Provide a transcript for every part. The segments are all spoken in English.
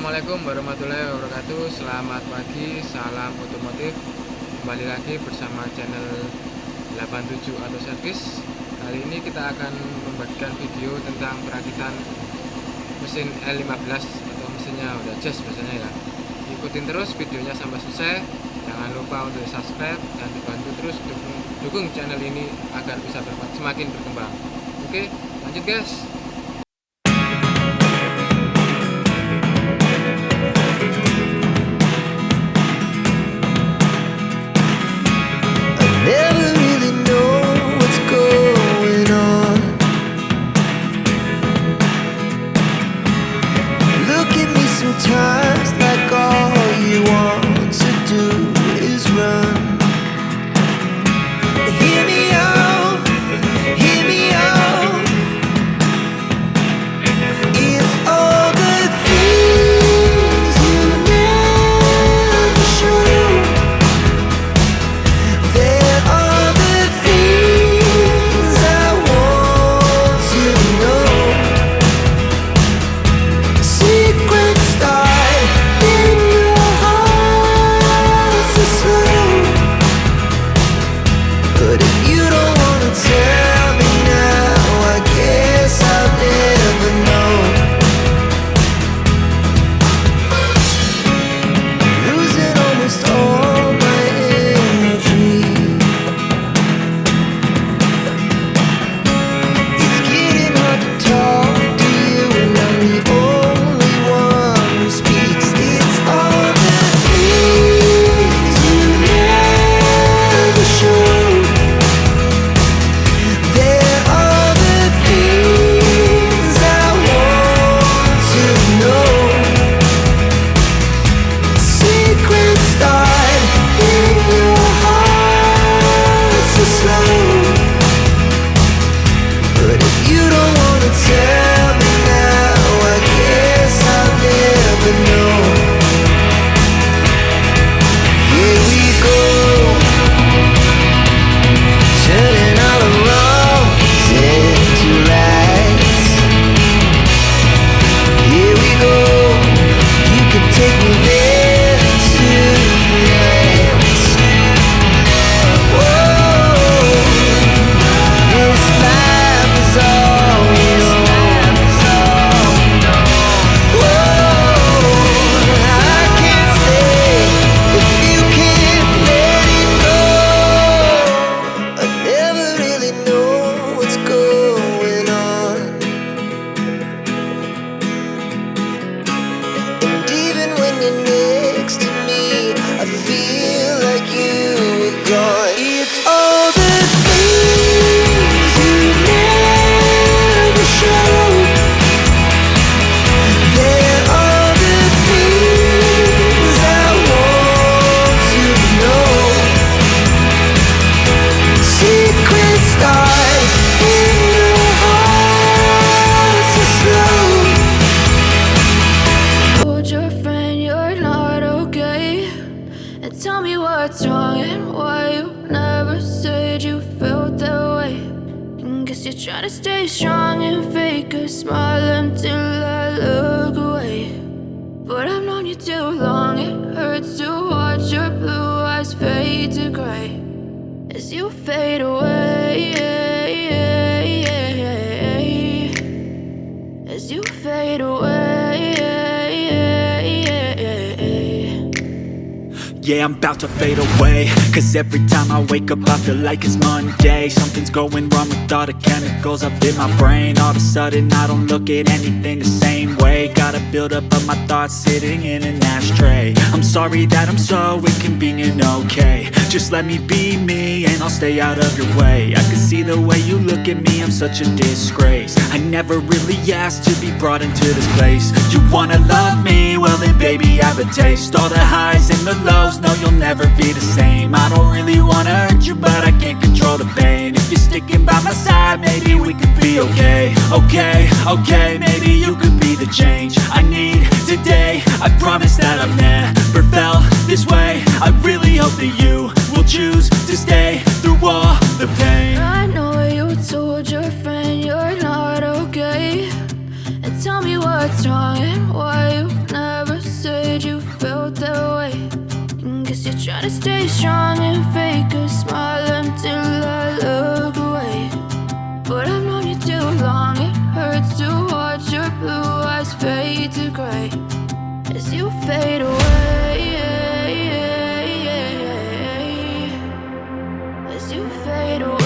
Assalamualaikum warahmatullahi wabarakatuh. Selamat pagi, salam otomotif. Kembali lagi bersama channel 87 atau service. Kali ini kita akan membagikan video tentang perakitan mesin L15 atau mesinnya hondajazz biasanya ya. Ikutin terus videonya sampai selesai. Jangan lupa untuk subscribe dan dibantu terus dukung channel ini agar bisa semakin berkembang. Oke, lanjut guys. Sometimes like all you want to do is run. Hear me out, hear me out. It's all the things you never show. There are the things I want to know. Secrets but if you don't wanna tell me now, I guess I'll never know. Losing almost all my energy. It's getting hard to talk to you, and I'm the only one who speaks. It's all the things you never show. But if you don't wanna tell me now, I guess I'll never know. Here we go, turning all the wrongs into rights. Here we go, you can take me there tonight. It's all the things you never show. There are the things I want to know. Secrets start in your heart so slow. Told your friend you're not okay, and tell me what's wrong and why you never said you felt that way. And guess you're trying to stay strong and fake a smile until I look away. But I've known you too long, it hurts to watch your blue eyes fade to gray as you fade away. As you fade away. Yeah, I'm about to fade away, cause every time I wake up I feel like it's Monday. Something's going wrong with all the chemicals up in my brain. All of a sudden I don't look at anything the same way. Got a buildup of my thoughts sitting in an ashtray. I'm sorry that I'm so inconvenient, okay. Just let me be me and I'll stay out of your way. I can see the way you look at me, I'm such a disgrace. I never really asked to be brought into this place. You wanna love me? Well then baby I have a taste. All the highs and the lows, no you'll never be the same. I don't really wanna hurt you but I can't control the pain. If you're sticking by my side, maybe we could be okay. Okay, maybe you could be the change I need today. I promise that I've never felt this way. I really hope that you will choose to stay through all the pain. I know you told your friend you're not okay, and tell me what's wrong and why you never stay strong and fake a smile until I look away. But I've known you too long, it hurts to watch your blue eyes fade to gray as you fade away. As you fade away.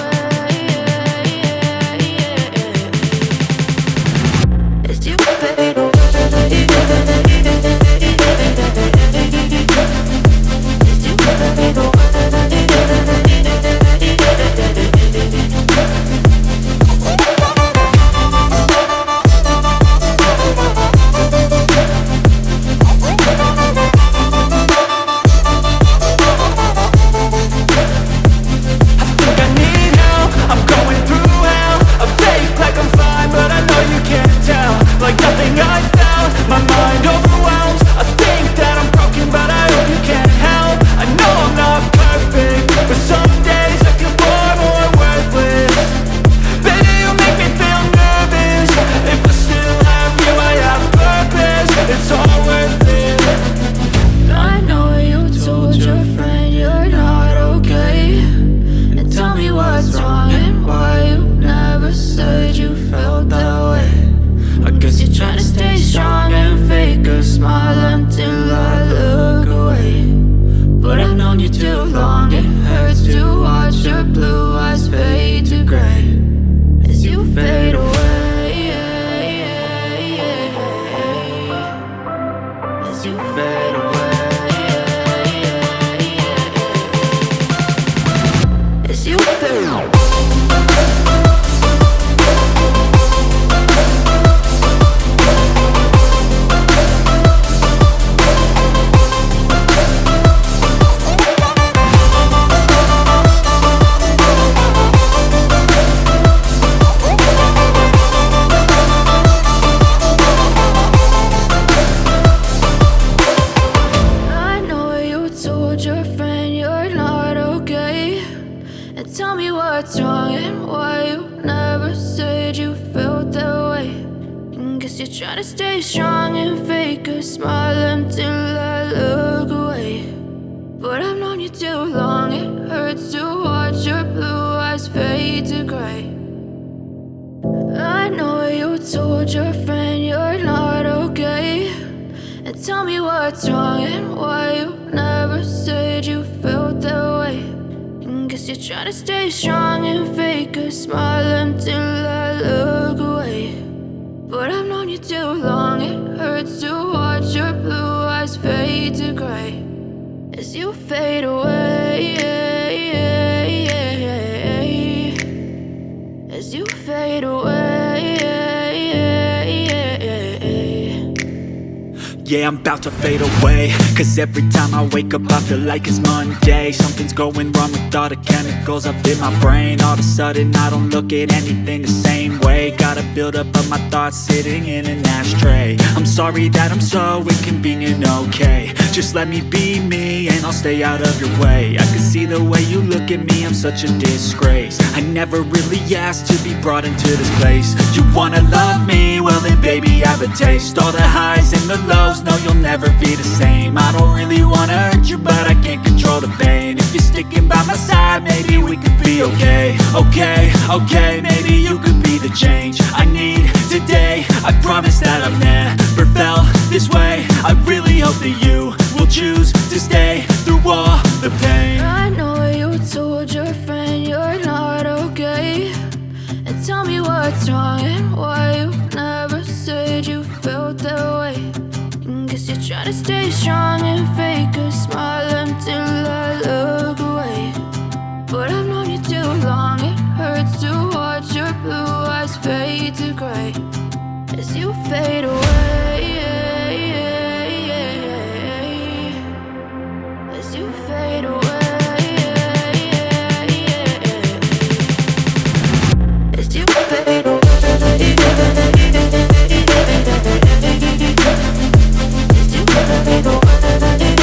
As you fade away. Try to stay strong and fake a smile until I look away. But I've known you too long, it hurts to watch your blue eyes fade to gray. I know you told your friend you're not okay, and tell me what's wrong and why you never said you felt that way. And guess you're trying to stay strong and fake a smile until I look away. But I've known you too long, it hurts to watch your blue eyes fade to gray as you fade away. As you fade away. Yeah, I'm about to fade away, cause every time I wake up I feel like it's Monday. Something's going wrong with all the chemicals up in my brain. All of a sudden I don't look at anything the same way. Got a buildup of my thoughts sitting in an ashtray. I'm sorry that I'm so inconvenient, okay. Just let me be me and I'll stay out of your way. I can see the way you look at me, I'm such a disgrace. I never really asked to be brought into this place. You wanna love me? Well then baby I have a taste. All the highs and the lows, no you'll never be the same. I don't really wanna hurt you but I can't control the pain. If you're sticking by my side maybe we could be okay. Okay, maybe you could be the change I need today. I promise that I've never felt this way. I really hope that you will choose to stay through all the pain. I know you told your friend you're not okay, and tell me what's wrong and why you never said you felt that way. And guess you're trying to stay strong and fake a smile until I look away. But I've known you too long, it hurts to watch your blue eyes fade to gray as you fade away. As you fade away. As you fade away. As you fade away.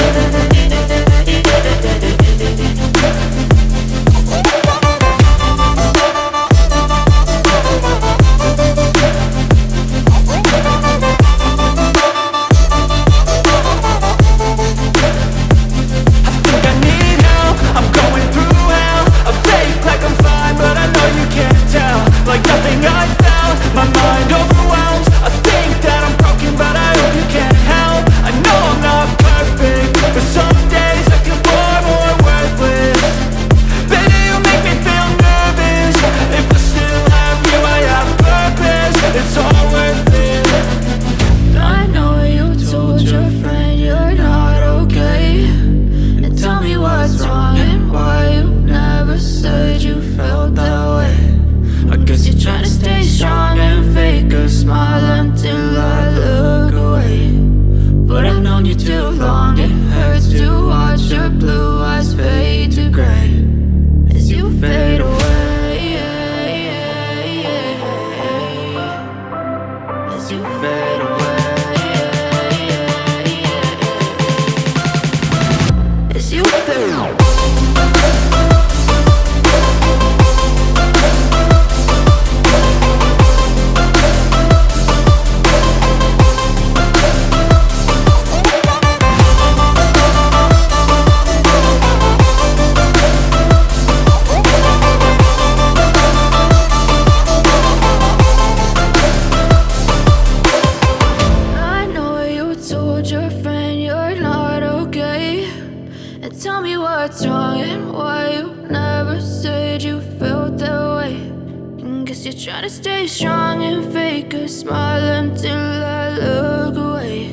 Guess you're trying to stay strong and fake a smile until I look away.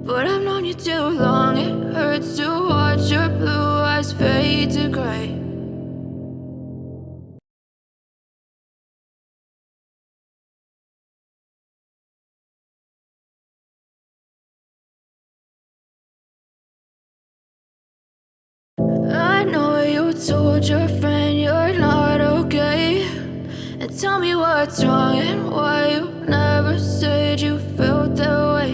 But I've known you too long, it hurts to watch your blue eyes fade to gray. I know you told your friend you're not okay, and tell me what's wrong and why you never said you felt that way.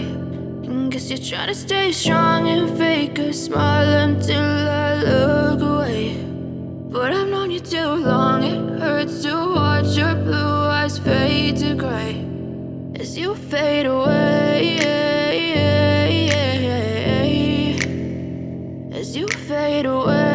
And guess you're trying to stay strong and fake a smile until I look away. But I've known you too long, it hurts to watch your blue eyes fade to gray as you fade away. As you fade away.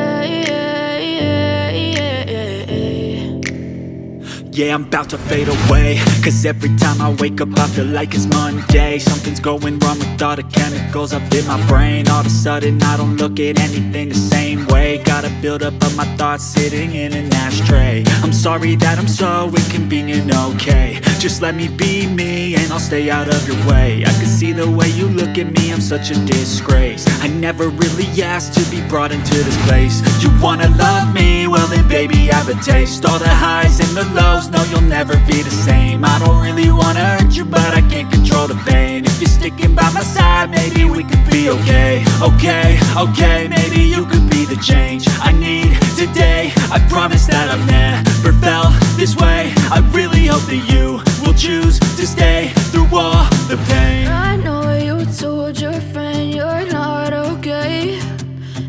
Yeah, I'm about to fade away, cause every time I wake up I feel like it's Monday. Something's going wrong with all the chemicals up in my brain. All of a sudden I don't look at anything the same way. Got a buildup of my thoughts sitting in an ashtray. I'm sorry that I'm so inconvenient, okay. Just let me be me and I'll stay out of your way. I can see the way you look at me, I'm such a disgrace. I never really asked to be brought into this place. You wanna love me? Well then baby have a taste. All the highs and the lows, no you'll never be the same. I don't really wanna hurt you but I can't control the pain. If you're sticking by my side maybe we could be okay. Okay, maybe you could be the change I need today. I promise that I've never felt this way. I really hope that you will choose to stay through all the pain. I know you told your friend you're not okay,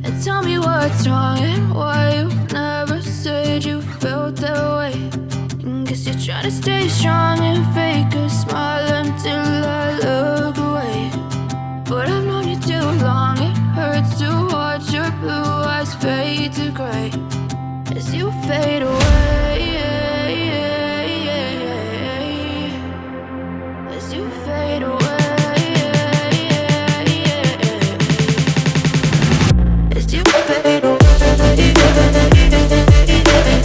and tell me what's wrong and why you never said you felt that way. And guess you're trying to stay strong and fake a smile until I look away. But I've known you too long, it hurts to watch your blue eyes fade to gray as you fade away. As you fade away. As you fade away.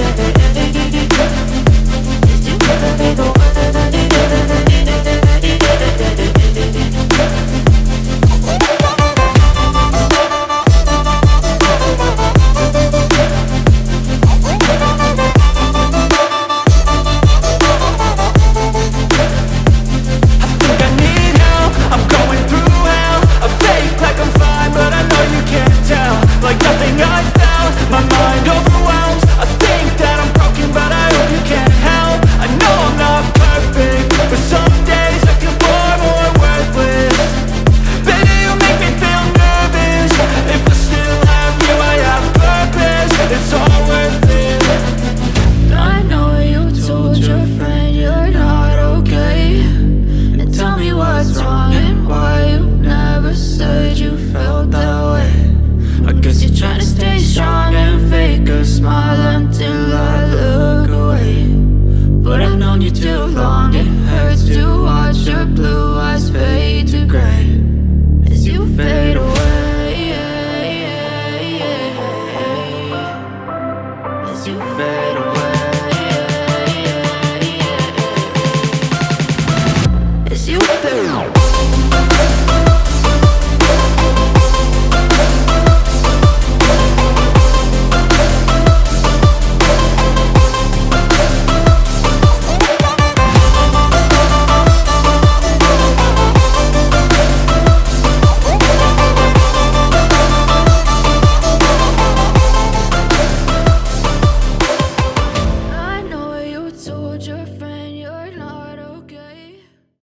As you fade away. Told your friend